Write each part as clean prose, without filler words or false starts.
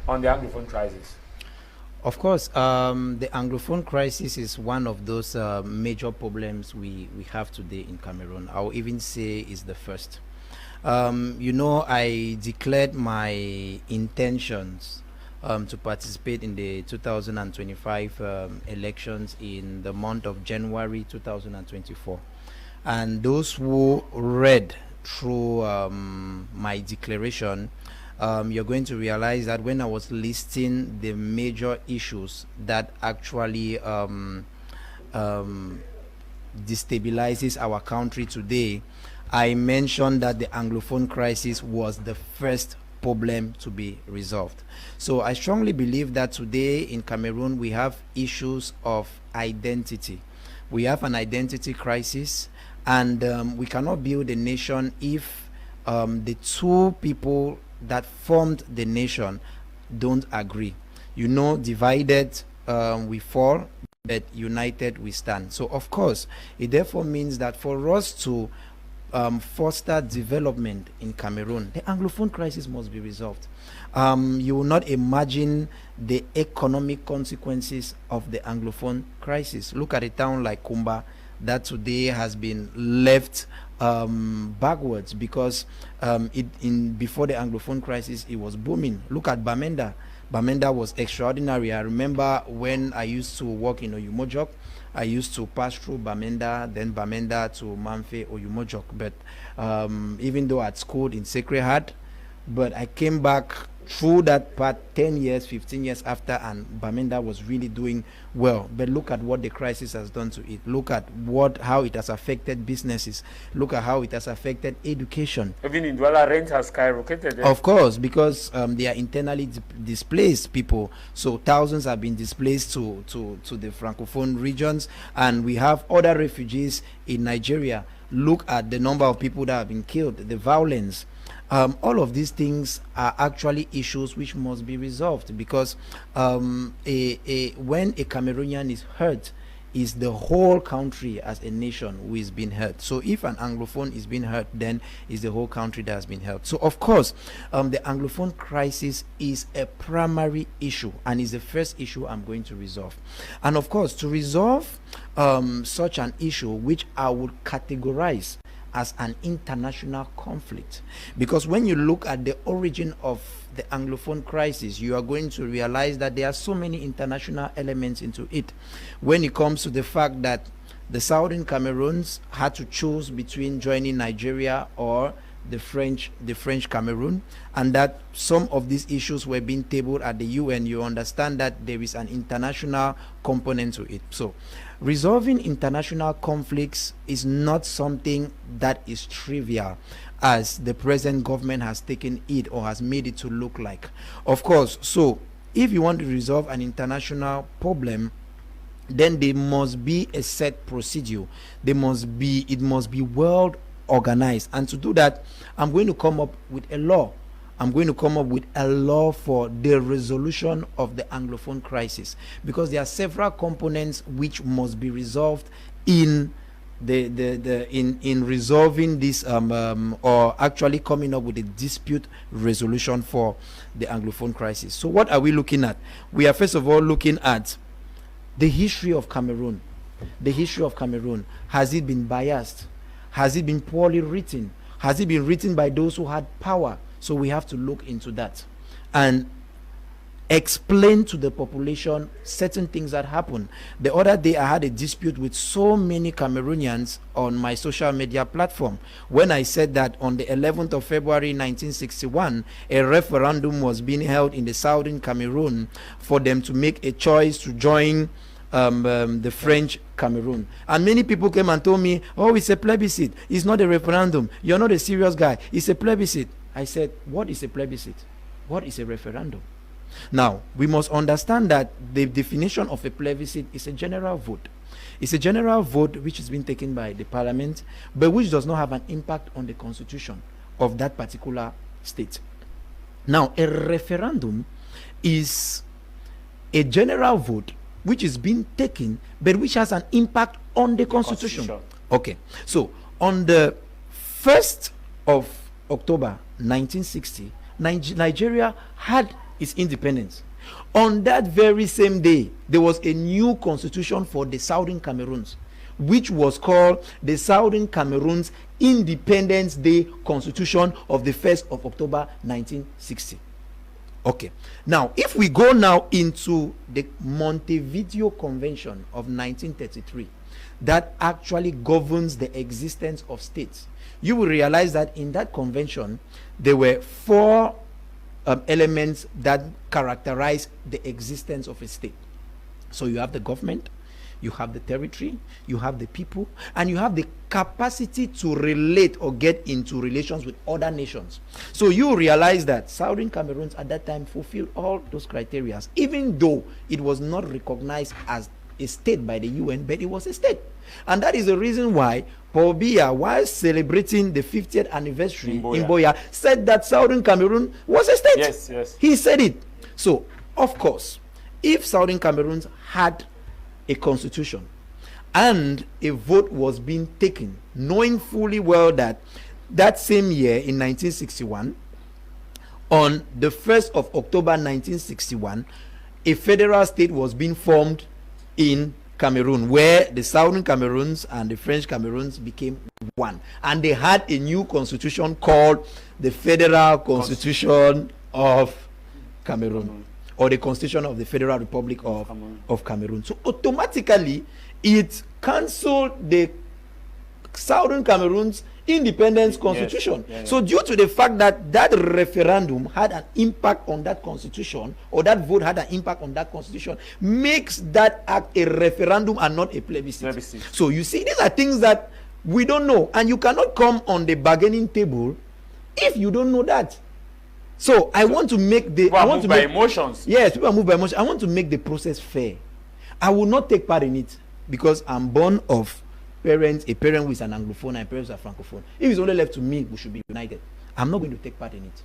on the Anglophone crisis? Of course, the Anglophone crisis is one of those major problems we have today in Cameroon. I'll even say is the first. I declared my intentions to participate in the 2025 elections in the month of January 2024. And those who read through my declaration, you're going to realize that when I was listing the major issues that actually destabilizes our country today, I mentioned that the Anglophone crisis was the first problem to be resolved. So I strongly believe that today in Cameroon we have issues of identity. We have an identity crisis, and we cannot build a nation if the two people that formed the nation don't agree. Divided we fall, but united we stand. So of course it therefore means that for us to foster development in Cameroon, the Anglophone crisis must be resolved. You will not imagine the economic consequences of the Anglophone crisis. Look at a town like Kumba that today has been left backwards because before the Anglophone crisis it was booming. Look at Bamenda. Bamenda was extraordinary. I remember when I used to work in Oyumojok, I used to pass through Bamenda, then Bamenda to Manfe, Oyumojok. But even though I'd schooled in Sacred Heart, but I came back through that part 10 years, 15 years after, and Bamenda was really doing well. But look at what the crisis has done to it. Look at how it has affected businesses. Look at how it has affected education. Even in Douala, rent has skyrocketed. Of course, because they are internally displaced people. So thousands have been displaced to the Francophone regions, and we have other refugees in Nigeria. Look at the number of people that have been killed, the violence. All of these things are actually issues which must be resolved, because when a Cameroonian is hurt, is the whole country as a nation who is being hurt. So if an Anglophone is being hurt, then is the whole country that has been hurt. So of course, the Anglophone crisis is a primary issue and is the first issue I'm going to resolve. And of course, to resolve such an issue, which I would categorize as an international conflict, because when you look at the origin of the Anglophone crisis, you are going to realize that there are so many international elements into it. When it comes to the fact that the Southern Cameroons had to choose between joining Nigeria or the French Cameroon, and that some of these issues were being tabled at the UN, you understand that there is an international component to it. So resolving international conflicts is not something that is trivial, as the present government has taken it or has made it to look like. Of course, so if you want to resolve an international problem, then there must be a set procedure. It must be well organized, and to do that, I'm going to come up with a law. I'm going to come up with a law for the resolution of the Anglophone crisis, because there are several components which must be resolved in in resolving this or actually coming up with a dispute resolution for the Anglophone crisis. So what are we looking at? We are first of all looking at the history of Cameroon. The history of Cameroon. Has it been biased? Has it been poorly written? Has it been written by those who had power? So we have to look into that and explain to the population certain things that happen. The other day I had a dispute with so many Cameroonians on my social media platform when I said that on the 11th of February 1961 a referendum was being held in the southern Cameroon for them to make a choice to join the French Cameroon, and many people came and told me, oh, it's a plebiscite, it's not a referendum, you're not a serious guy, it's a plebiscite. I said, what is a plebiscite? What is a referendum? Now, we must understand that the definition of a plebiscite is a general vote. It's a general vote which has been taken by the parliament, but which does not have an impact on the constitution of that particular state. Now, a referendum is a general vote which is being taken, but which has an impact on the constitution. Okay, so on the 1st of October 1960, Nigeria had its independence. On that very same day, there was a new constitution for the Southern Cameroons, which was called the Southern Cameroons Independence Day Constitution of the 1st of October 1960. Okay. Now, if we go now into the Montevideo Convention of 1933, that actually governs the existence of states, you will realize that in that convention, there were four elements that characterize the existence of a state. So you have the government, you have the territory, you have the people, and you have the capacity to relate or get into relations with other nations. So you realize that Southern Cameroons at that time fulfilled all those criteria, even though it was not recognized as a state by the UN, but it was a state. And that is the reason why Paul Biya, while celebrating the 50th anniversary in Buea, said that Southern Cameroon was a state. Yes, yes. He said it. So, of course, if Southern Cameroons had a constitution and a vote was being taken, knowing fully well that that same year in 1961, on the 1st of October 1961, a federal state was being formed in Cameroon, where the Southern Cameroons and the French Cameroons became one, and they had a new constitution called the Federal Constitution of Cameroon, or the Constitution of the Federal Republic of Cameroon. So automatically it cancelled the Southern Cameroon's independence constitution. Yes. Yeah. So due to the fact that that referendum had an impact on that constitution, or that vote had an impact on that constitution, makes that act a referendum and not a plebiscite. So you see, these are things that we don't know, and you cannot come on the bargaining table if you don't know that. So I want to make the people are moved by emotions. Yes, people are moved by emotions. I want to make the process fair. I will not take part in it because I'm born of a parent who is an Anglophone and parents are Francophone. If it's only left to me, we should be united. I'm not going to take part in it.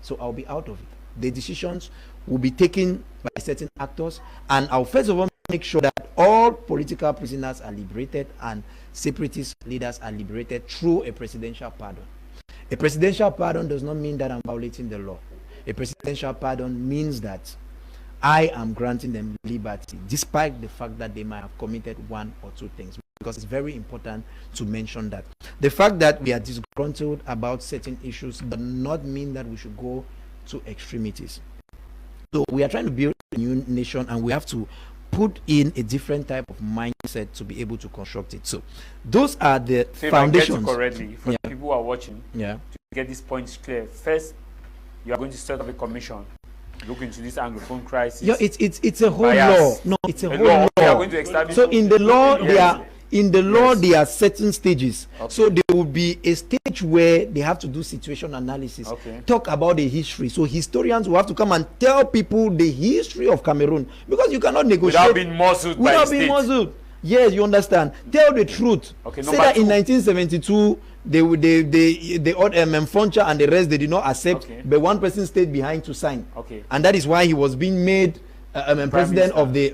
So I'll be out of it. The decisions will be taken by certain actors, and I'll first of all make sure that all political prisoners are liberated and separatist leaders are liberated through a presidential pardon. A presidential pardon does not mean that I'm violating the law. A presidential pardon means that I am granting them liberty, despite the fact that they might have committed one or two things. Because it's very important to mention that. The fact that we are disgruntled about certain issues does not mean that we should go to extremities. So we are trying to build a new nation, and we have to put in a different type of mindset to be able to construct it. So those are the foundations. If I get it correctly, for the people who are watching, to get these points clear, first you are going to set up a commission, look into this Anglophone crisis. Yeah, it's a whole law. No, it's a whole law. We are going to establish. So in the law, there are certain stages. Okay. So there will be a stage where they have to do situation analysis, talk about the history. So historians will have to come and tell people the history of Cameroon, because you cannot negotiate without being muzzled by the state. Yes, you understand. Tell the truth. Say that in 1972 the Mfoncha and the rest, they did not accept, but one person stayed behind to sign, and that is why he was being made president of the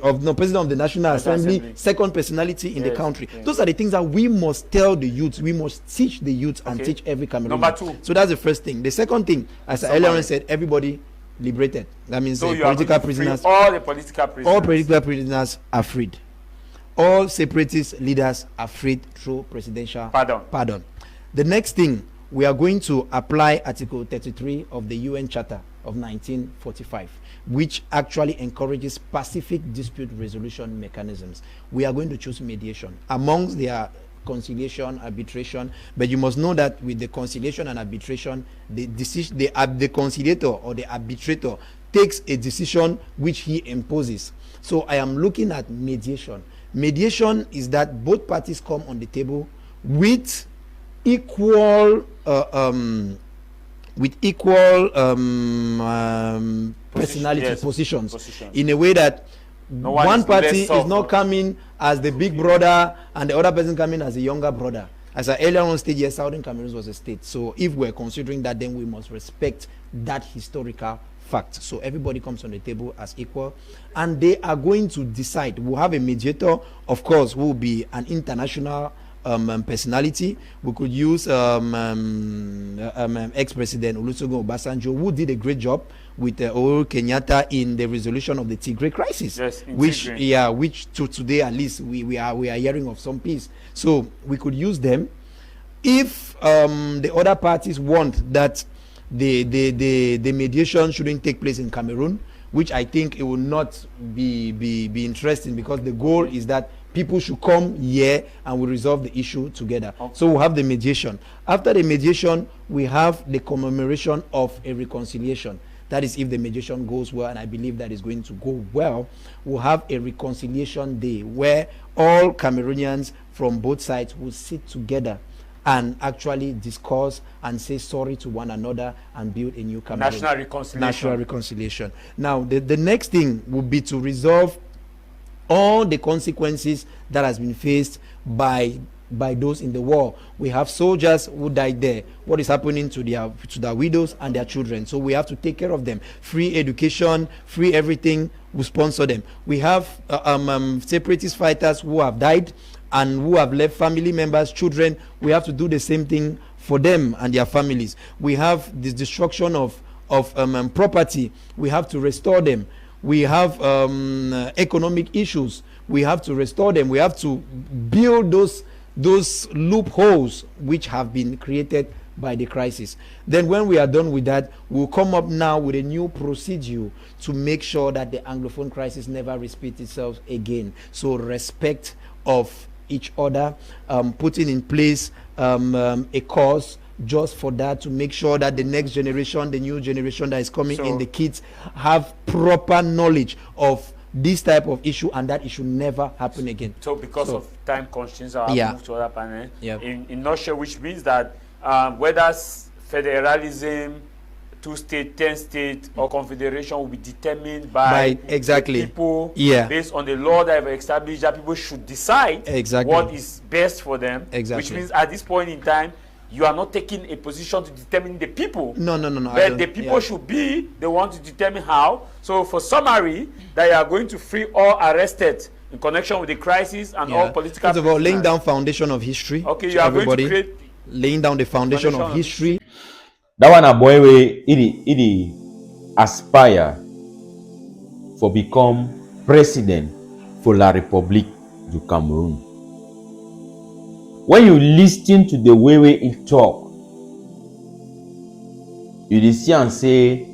National Assembly, second personality in the country. Those are the things that we must tell the youth. We must teach the youth and teach every Cameroonian. Number two. So that's the first thing. The second thing, as I earlier said, everybody liberated. That means so political prisoners. All the political prisoners. All political prisoners are freed. All separatist leaders are freed through presidential pardon. The next thing, we are going to apply Article 33 of the UN Charter of 1945, which actually encourages pacific dispute resolution mechanisms. We are going to choose mediation amongst their conciliation, arbitration, but you must know that with the conciliation and arbitration, the conciliator or the arbitrator takes a decision which he imposes. So I am looking at mediation. Mediation is that both parties come on the table with equal positions, in a way that one party is not coming as the big brother and the other person coming as a younger brother. As I earlier on stated, yes, Southern Cameroon was a state. So if we're considering that, then we must respect that historical fact. So everybody comes on the table as equal, and they are going to decide. We'll have a mediator, of course, who will be an international personality. We could use ex-president Olusegun Obasanjo, who did a great job with Uhuru Kenyatta in the resolution of the Tigray crisis. Yes, in which Tigray. which to today at least we are hearing of some peace. So we could use them if the other parties want that the mediation shouldn't take place in Cameroon, which I think it will not be interesting, because the goal is that people should come here and we resolve the issue together. Okay. So we'll have the mediation. After the mediation, we have the commemoration of a reconciliation. That is if the mediation goes well, and I believe that is going to go well. We'll have a reconciliation day where all Cameroonians from both sides will sit together and actually discuss and say sorry to one another and build a new Cameroon. National reconciliation. National reconciliation. Now, the next thing would be to resolve all the consequences that has been faced by those in the war. We have soldiers who died there. What is happening to their widows and their children? So we have to take care of them. Free education, free everything. We sponsor them. We have separatist fighters who have died and who have left family members, children. We have to do the same thing for them and their families. We have this destruction of property. We have to restore them. We have economic issues. We have to restore them. We have to build those loopholes which have been created by the crisis. Then when we are done with that, we'll come up now with a new procedure to make sure that the Anglophone crisis never repeats itself again. So respect of each other, putting in place a course just for that, to make sure that the next generation, the new generation that is coming in, the kids have proper knowledge of this type of issue, and that it should never happen again. So because of time constraints, I'll move to other panel. Yeah. In nutshell, which means that whether federalism, 2-state, 10-state, or confederation will be determined by exactly the people, based on the law that have established that people should decide what is best for them. Which means at this point in time, you are not taking a position to determine the people. No. But the people should be the one to determine how. So for summary, that you are going to free all arrested in connection with the crisis and all political. First of all, laying down foundation of history. Okay, you are going to create laying down the foundation of history. That one a boy way it aspire for become president for La République du Cameroon. When you listen to the way he talk, you see and say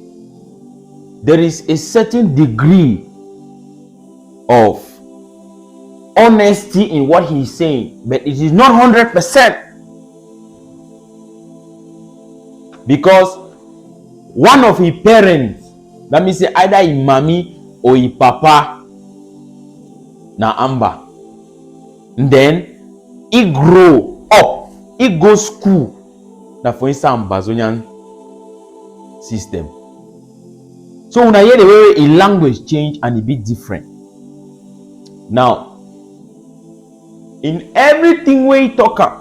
there is a certain degree of honesty in what he is saying, but it is not 100%. Because one of his parents, let me say either his mommy or his papa, na Amba. And then he grow up, he go school. Now for instance, Ambazonian system. So when I hear the way a language change and a bit different. Now, in everything where he talk up,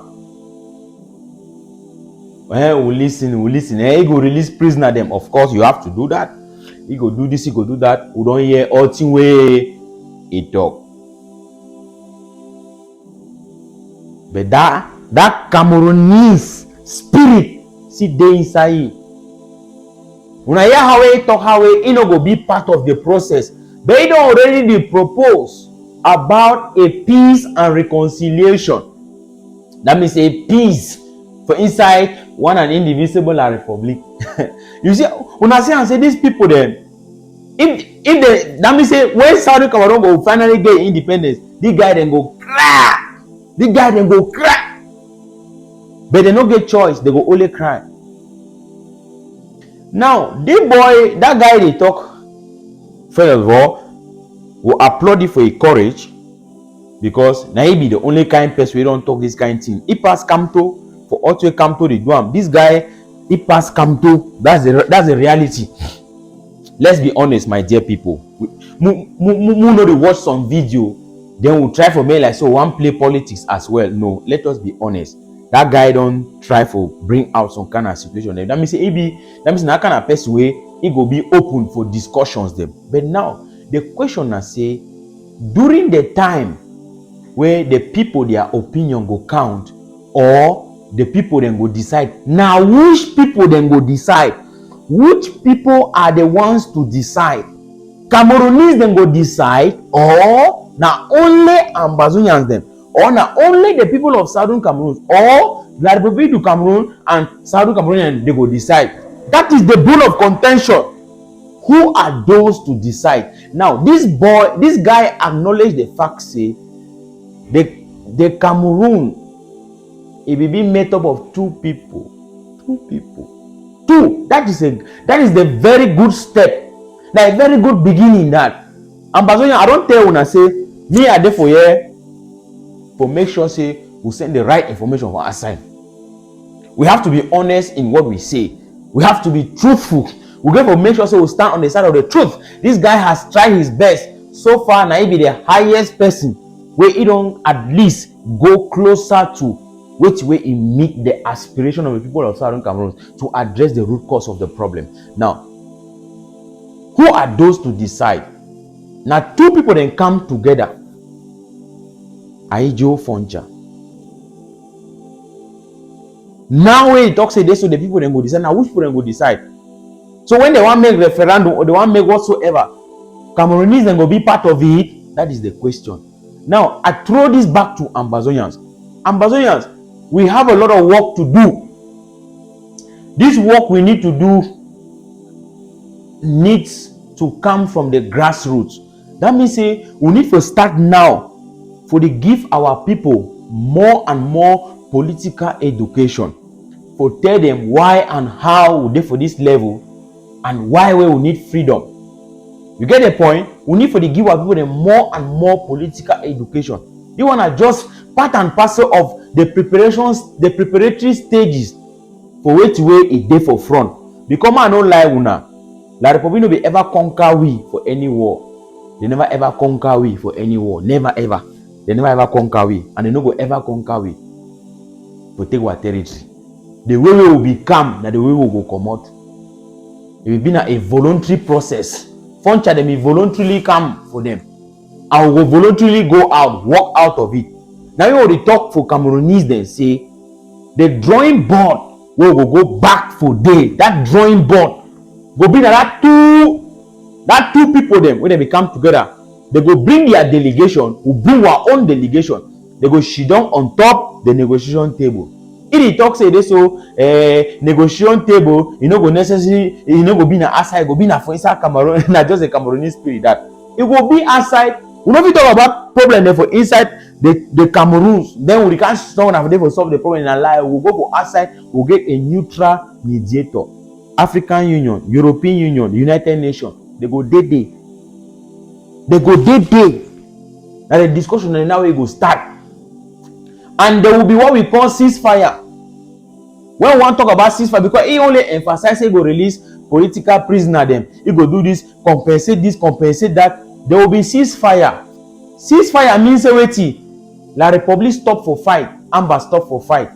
we listen. He go release prisoner them. Of course, you have to do that. He go do this, he go do that. We don't hear all thing way he talk. But that Cameroonese spirit sit there inside him. When I hear how he talk, how he no go be part of the process. But he don't already propose about a peace and reconciliation. That means a peace for inside one and indivisible republic. You see, when I say and say these people then, if they, that means say when Saudi Cameroon go finally get independence, this guy then go cry. This guy then go cry. But they don't get choice, they go only cry. Now, this boy, that guy they talk, first of all, will applaud you for your courage, because now he be the only kind person we don't talk this kind of thing. He pass Kamto for Otwe Kamto the Duam. This guy, he pass Kamto. That's the reality. Let's be honest, my dear people. We know they watch some video, then we'll try for me like so one play politics as well. No, let us be honest. That guy don't try for bring out some kind of situation. That means that kind of person way he go be open for discussions them. But now the question I say, during the time where the people their opinion go count, or the people then go decide. Now which people then go decide which people are the ones to decide? Cameroonese then go decide, or now only Ambazonians them, or now only the people of Southern Cameroon, or La Republique du Cameroon and Southern Cameroon they go decide. That is the bone of contention. Who are those to decide? Now, this guy acknowledged the fact, say, the Cameroon, it will be made up of two people. That is the very good step. That a very good beginning. That Ambazonia, I don't tell when I say me are there for here for make sure say we send the right information for our side. We have to be honest in what we say. We have to be truthful. We get to make sure so we stand on the side of the truth. This guy has tried his best. So far, now he be the highest person where he don't at least go closer to which way he meet the aspiration of the people of Southern Cameroon to address the root cause of the problem. Now, who are those to decide? Now, two people then come together. Ahidjo Foncha. Now when he talks say this, so the people then go decide. Now which people then go decide? So when they want to make referendum or they want to make whatsoever, Cameroonese then go be part of it. That is the question. Now I throw this back to Ambazonians. Ambazonians, we have a lot of work to do. This work we need to do needs to come from the grassroots. That means say we need to start now for to give our people more and more political education, for tell them why and how they for this level and why we need freedom. You get the point? We need for to give our people more and more political education. You want to just part and parcel of the preparations, the preparatory stages for which way a day for front. Because I don't lie una. La Republic no be ever conquer we for any war. They never ever conquer we for any war. Never ever. They never ever conquer we. And they no go ever conquer we to take our territory. The way we will become, that the way we will go come out. It will be a voluntary process. Foncha them will voluntarily come for them. And we will voluntarily go out, walk out of it. Now you already talk for Cameroonese then say the drawing board will go back for day. That drawing board will be that two people them when they come together. They go bring their delegation, we bring our own delegation. They go sit down on top the negotiation table. If he talks say this so negotiation table, you know go necessary, you know go be na outside, go be na for inside Cameroon, not just a Cameroonese spirit that it will be outside. We don't talk about problem there for inside the Cameroons. Then we can't stop and for solve the problem in a lie. We'll go for outside, we'll get a neutral mediator. African Union, European Union, United Nations, they go day. They go day. Now the discussion and now we go start. And there will be what we call ceasefire. When we want to talk about ceasefire, because he only emphasizes he go release political prisoner them. He go do this, compensate that. There will be ceasefire. Ceasefire means wait. La Republic stop for fight. Amba stop for fight.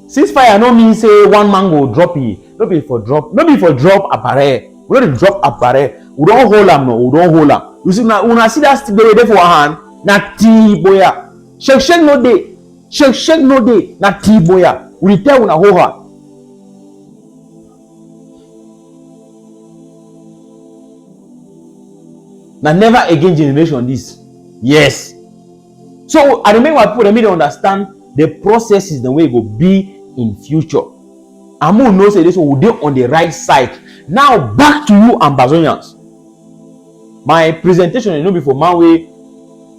Ceasefire no mean say one man go drop it. No be for drop appareil. We don't drop appareil. We don't hold am no. We don't hold am. You see now, when I see that stick there for a hand, na tea boya. Shake no day. Shake no day. Na tea boya. We tell una hold her. Now never again generation this. Yes. So I remember people that made to understand the process is the way it will be in future. Amu knows that this will be on the right side. Now back to you, Ambazonians. My presentation is not before my way.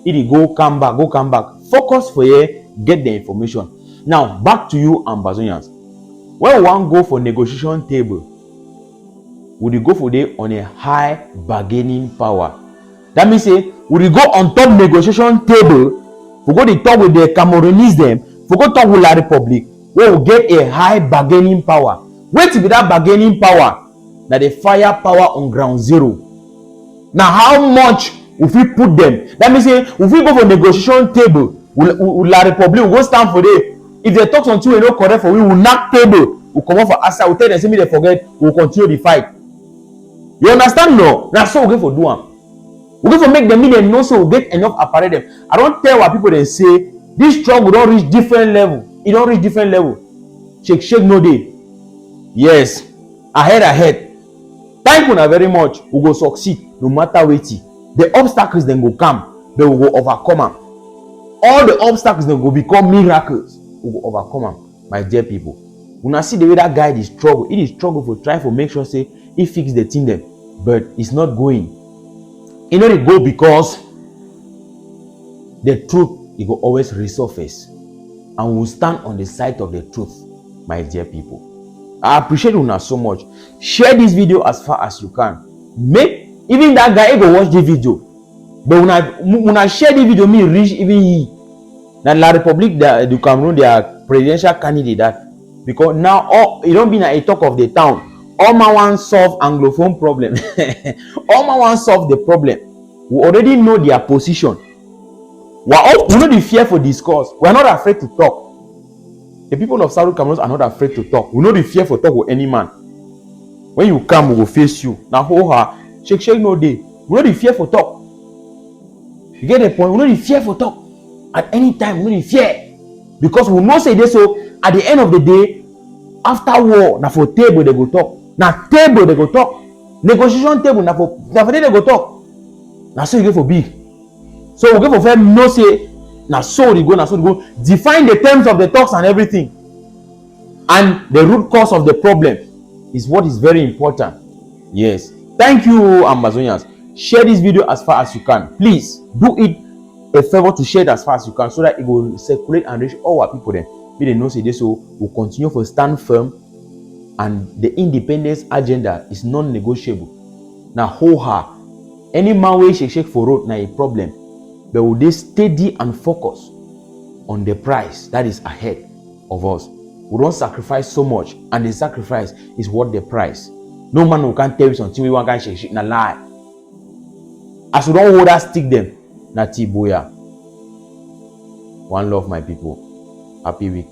It go come back. Focus for here, get the information. Now back to you, Ambazonians. When we want go for negotiation table, would you go for there on a high bargaining power? That means say, would you go on top negotiation table? We go to talk with the Cameroonese them. We go talk with La Republic. We will get a high bargaining power. Wait to be that bargaining power. Now the firepower on ground zero. Now how much if we put them? That means say, if we go for negotiation table, with La Republic, we go stand for there. If they talk something we no correct for, we will knock table. We come out for answer. We tell them say me they forget. We will continue the fight. You understand? No. That's so we go for do am. We go for make them mean know so we get enough apparel them. I don't tell what people they say. This struggle don't reach different level. It don't reach different level. Shake no day. Yes. Ahead. Thank you very much. We go succeed no matter what. The obstacles then go come, they will go overcome them. All the obstacles then go become miracles. We go overcome them, my dear people. When I see the way that guy is struggle, it is struggle for try to make sure say he fix the thing them, but it's not going. You know they go because the truth it will always resurface, and we will stand on the side of the truth, my dear people. I appreciate you now so much. Share this video as far as you can. Make even that guy go watch the video. But when I share the video, me reach even he. That La Republic, the Cameroon, they are presidential candidate that because now all it don't be a talk of the town. All my want solve Anglophone problem. All my want solve the problem. We already know their position. We know the fear for discourse. We are not afraid to talk. The people of South Cameroon are not afraid to talk. We know the fear for talk with any man. When you come, we will face you. Now, shake no day. We know the fear for talk. You get the point? We know the fear for talk. At any time, we know the fear. Because we know say this, so at the end of the day, after war, now for table they go talk. Now table they go talk. Negotiation table, now for they go talk. Now so you go for big. So we go for fair no say. Now so they go, define the terms of the talks and everything. And the root cause of the problem is what is very important. Yes. Thank you, Amazonians. Share this video as far as you can. Please do it a favor to share it as far as you can so that it will circulate and reach all our people then. They know say this so will continue to stand firm, and the independence agenda is non-negotiable. Now any man way shake for road na a problem. But will they steady and focus on the prize that is ahead of us? We don't sacrifice so much, and the sacrifice is worth the price. No man who can tell you something we want to shake na lie. As we don't hold that stick them, na tiboya. One love, my people. Happy week.